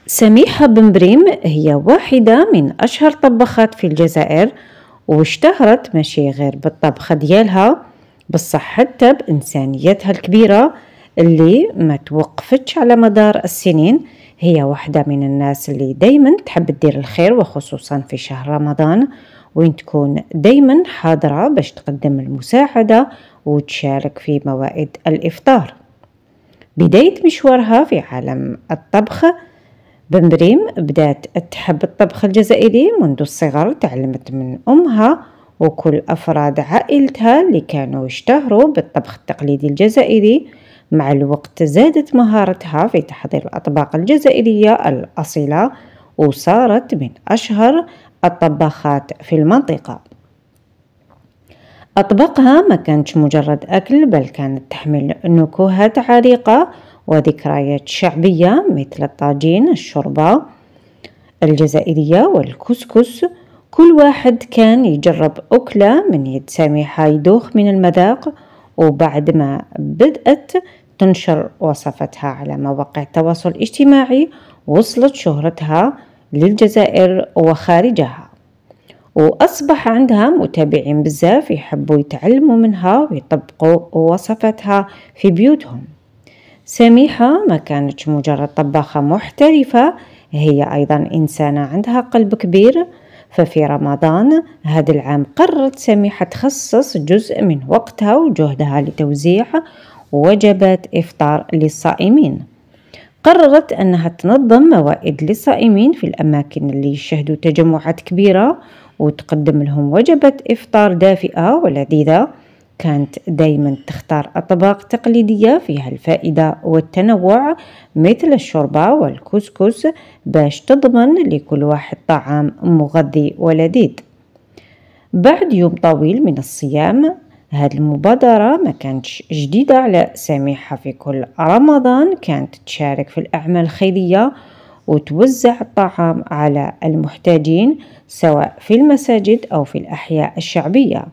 سميحة بن بريم هي واحدة من أشهر طباخات في الجزائر، واشتهرت ماشي غير بالطبخة ديالها بصح حتى بإنسانيتها الكبيرة اللي ما توقفتش على مدار السنين. هي واحدة من الناس اللي دايما تحب تدير الخير، وخصوصا في شهر رمضان وين تكون دايما حاضرة باش تقدم المساعدة وتشارك في موائد الإفطار. بداية مشوارها في عالم الطبخ، بن بريم بدأت تحب الطبخ الجزائري منذ الصغر. تعلمت من أمها وكل أفراد عائلتها اللي كانوا يشتهروا بالطبخ التقليدي الجزائري. مع الوقت زادت مهارتها في تحضير الأطباق الجزائرية الأصيلة، وصارت من أشهر الطباخات في المنطقة. أطباقها ما كانتش مجرد أكل، بل كانت تحمل نكهات عريقة وذكريات شعبية مثل الطاجين، الشوربة الجزائرية والكسكس. كل واحد كان يجرب أكلة من يد سميحة يدوخ من المذاق، وبعد ما بدأت تنشر وصفتها على مواقع التواصل الاجتماعي وصلت شهرتها للجزائر وخارجها، وأصبح عندها متابعين بزاف يحبوا يتعلموا منها ويطبقوا وصفتها في بيوتهم. سميحة ما كانتش مجرد طباخة محترفة، هي أيضا إنسانة عندها قلب كبير. ففي رمضان هذا العام قررت سميحة تخصص جزء من وقتها وجهدها لتوزيع وجبات إفطار للصائمين. قررت أنها تنظم موائد للصائمين في الأماكن اللي يشهدوا تجمعات كبيرة، وتقدم لهم وجبات إفطار دافئة ولذيذة. كانت دايما تختار أطباق تقليدية فيها الفائدة والتنوع مثل الشوربة والكسكس باش تضمن لكل واحد طعام مغذي ولذيذ. بعد يوم طويل من الصيام، هذه المبادرة ما كانتش جديدة على سميحة. في كل رمضان كانت تشارك في الأعمال الخيرية وتوزع الطعام على المحتاجين، سواء في المساجد أو في الأحياء الشعبية.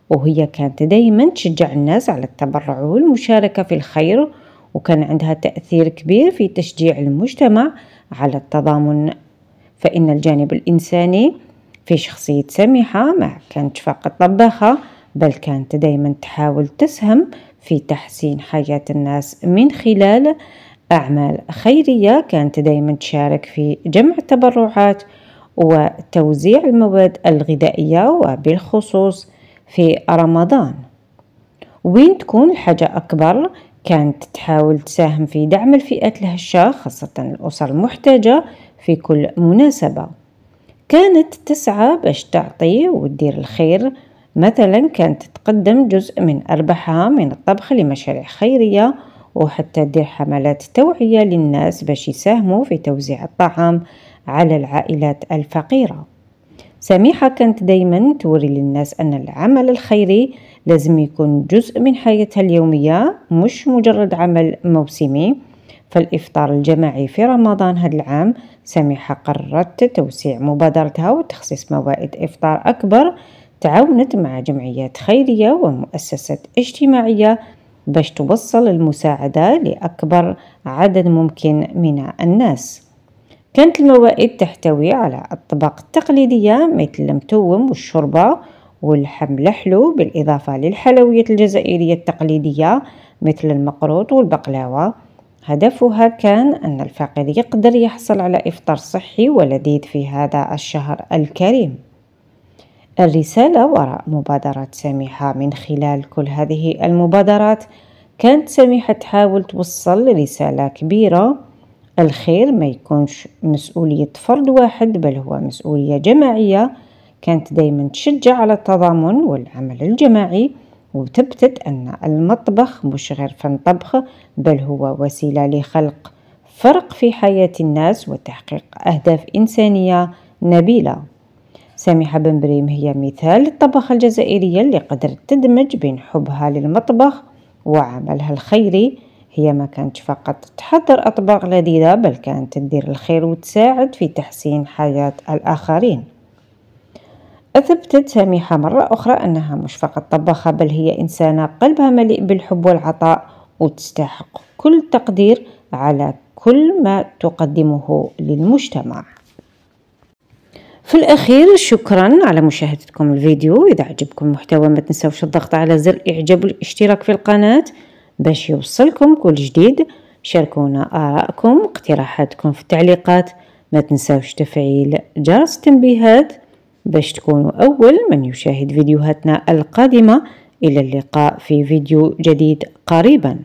وهي كانت دايما تشجع الناس على التبرع والمشاركة في الخير، وكان عندها تأثير كبير في تشجيع المجتمع على التضامن. فإن الجانب الإنساني في شخصية سميحة ما كانت فقط طباخة، بل كانت دايما تحاول تسهم في تحسين حياة الناس من خلال أعمال خيرية. كانت دايما تشارك في جمع التبرعات وتوزيع المواد الغذائية، وبالخصوص في رمضان وين تكون الحاجة أكبر كانت تحاول تساهم في دعم الفئات الهشة، خاصة الأسر المحتاجة في كل مناسبة. كانت تسعى باش تعطي وتدير الخير. مثلا كانت تقدم جزء من أرباحها من الطبخ لمشاريع خيرية، وحتى تدير حملات توعية للناس باش يساهموا في توزيع الطعام على العائلات الفقيرة. سميحة كانت دايما توري للناس أن العمل الخيري لازم يكون جزء من حياتها اليومية، مش مجرد عمل موسمي. فالإفطار الجماعي في رمضان هذا العام، سميحة قررت توسيع مبادرتها وتخصيص موائد إفطار أكبر. تعاونت مع جمعيات خيرية ومؤسسات اجتماعية باش توصل المساعدة لأكبر عدد ممكن من الناس. كانت الموائد تحتوي على الطبق التقليدية مثل المتوم والشوربة واللحم الحلو، بالإضافة للحلويات الجزائرية التقليدية مثل المقروط والبقلاوة. هدفها كان أن الفقير يقدر يحصل على إفطار صحي ولذيذ في هذا الشهر الكريم. الرسالة وراء مبادرة سميحة من خلال كل هذه المبادرات، كانت سميحة تحاول توصل رسالة كبيرة: الخير ما يكونش مسؤولية فرد واحد، بل هو مسؤولية جماعية. كانت دايما تشجع على التضامن والعمل الجماعي، وتثبتت أن المطبخ مش غير فن طبخ، بل هو وسيلة لخلق فرق في حياة الناس وتحقيق أهداف إنسانية نبيلة. سميحة بن بريم هي مثال للطبخة الجزائرية اللي قدرت تدمج بين حبها للمطبخ وعملها الخيري. هي ما كانت فقط تحضر أطباق لذيذة، بل كانت تدير الخير وتساعد في تحسين حياة الآخرين. أثبتت سميحة مرة أخرى أنها مش فقط طباخة، بل هي إنسانة قلبها مليء بالحب والعطاء، وتستحق كل تقدير على كل ما تقدمه للمجتمع. في الأخير شكرا على مشاهدتكم الفيديو. إذا عجبكم المحتوى ما تنسوش الضغط على زر الإعجاب والاشتراك في القناة باش يوصلكم كل جديد. شاركونا آراءكم واقتراحاتكم في التعليقات. ما تنسوش تفعيل جرس التنبيهات باش تكونوا أول من يشاهد فيديوهاتنا القادمة. إلى اللقاء في فيديو جديد قريبا.